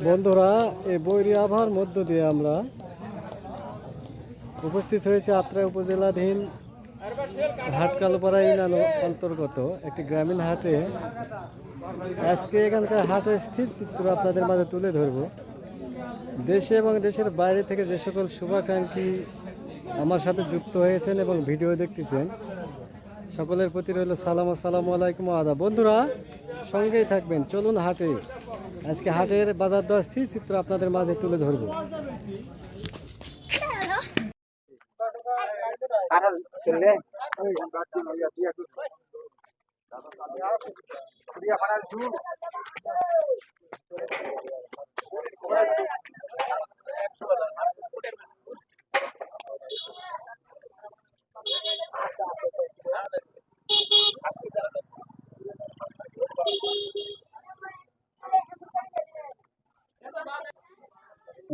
বন্ধুরা, এই বৈরী আবহাওয়ার মধ্য দিয়ে আমরা উপস্থিত হয়েছে আত্রাই উপজেলাধীন হাটকালুপাড়া ইউনিয়ন অন্তর্গত একটি গ্রামীণ হাটে। আজকে এখানকার হাটের স্থির চিত্র আপনাদের মাঝে তুলে ধরব। দেশে এবং দেশের বাইরে থেকে যে সকল শুভাকাঙ্ক্ষী আমার সাথে যুক্ত হয়েছেন এবং ভিডিও দেখতেছেন, সকলের প্রতি রইল সালাম। আসসালামু আলাইকুম, আদা। বন্ধুরা, সঙ্গেই থাকবেন, চলুন হাটে। আজকে হাটের বাজার দর স্থির চিত্র আপনাদের মাঝে তুলে ধরব।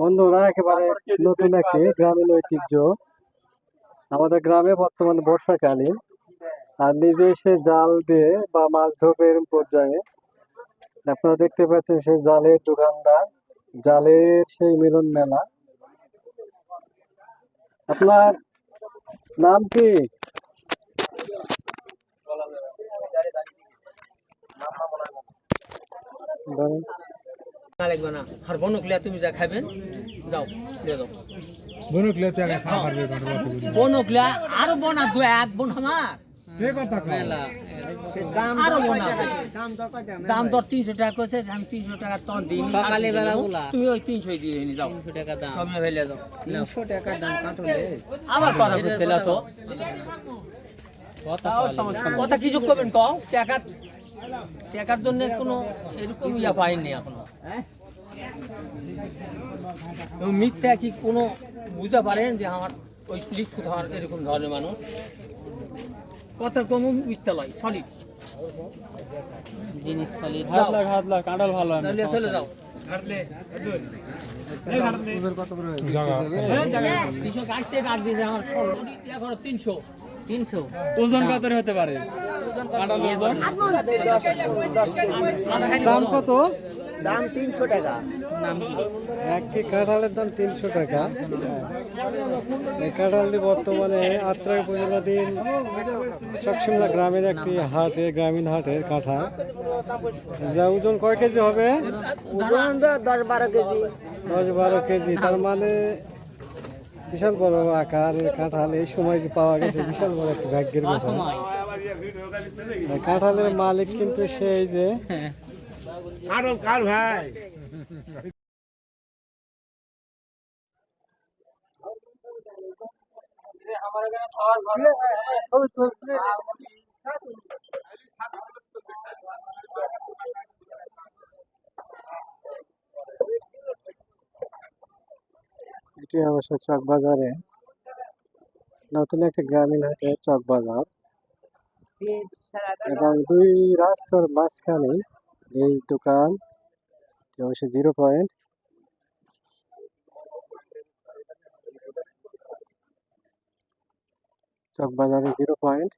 বন্ধুরা, একেবারে নতুন একটি গ্রামীণ ঐতিহ্য। আমাদের গ্রামে বর্তমানে বর্ষাকালীন, আর নিজে এসে জাল দিয়ে বা মাছ ধরবে এরকম পর্যায়ে আপনারা দেখতে পাচ্ছেন সেই জালের দোকানদার, জালের সেই মিলন মেলা। আপনার নাম কি? লাগবে না। আর বনকলিয়া তুমি যা খাবেন যাও দিয়ে দাও। বনকলিয়া তো আগে খাওয়া পারবে বনকলিয়া আরো বন আছে, এক বন আমার কে কথা মেলা আরো বন আছে। দাম দর 300 টাকা কইছে, আমি 300 টাকা তখন দিই। সকালে বেলা গুলা তুমি ওই 300 দিয়ে নিয়ে যাও। 300 টাকা দাম কমে ফেলে দাও। 300 টাকা দাম কাটলে আবার করা করতে তো কথা কিছু করবেন কও। টাকার জন্য কোনো এরকম ইয়া পাইনি এখনো। মিথ্যা কি কোনো বুঝতে পারেন যে আমার ওই লিস্ট কোথাও এরকম ধরনের মানুষ কথা কম মিথ্যা লয়, সলিড জিনিস, সলিড কাঁঠাল ভালো চলে যাও। কৃষক আসতে কাট দিয়েছে আমার 300 ওজন কত হতে পারে? দাম কত? দাম 300 টাকা। একটি কাঁঠালের দাম 300 টাকা। এই কাঁঠালটি বর্তমানে আত্রাই উপজেলাধীন চকশিমলা গ্রামের একটি হাটে, গ্রামীণ হাটের কাঁঠাল। যা ওজন কয় কেজি হবে? ওজন 10-12 কেজি। 10-12 কেজি, তার মানে বিশাল বড় আকার কাঁঠাল এই সময় যে পাওয়া গেছে, বিশাল বড় একটা ভাগ্যের কথা। কাঁঠালের মালিক কিন্তু সেই যে ভাই এটি অবশ্য চক বাজারে নতুন একটা গ্রামীণ হাটে চক বাজার, এবং দুই রাস্তার মাঝখানে এই দোকান। অবশ্য 0 পয়েন্ট। চক বাজারে 0 পয়েন্ট,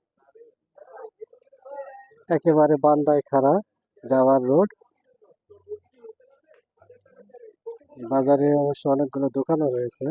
একেবারে বান্দায় খাড়া যাওয়ার রোড। বাজারে অবশ্য অনেকগুলো দোকানও রয়েছে।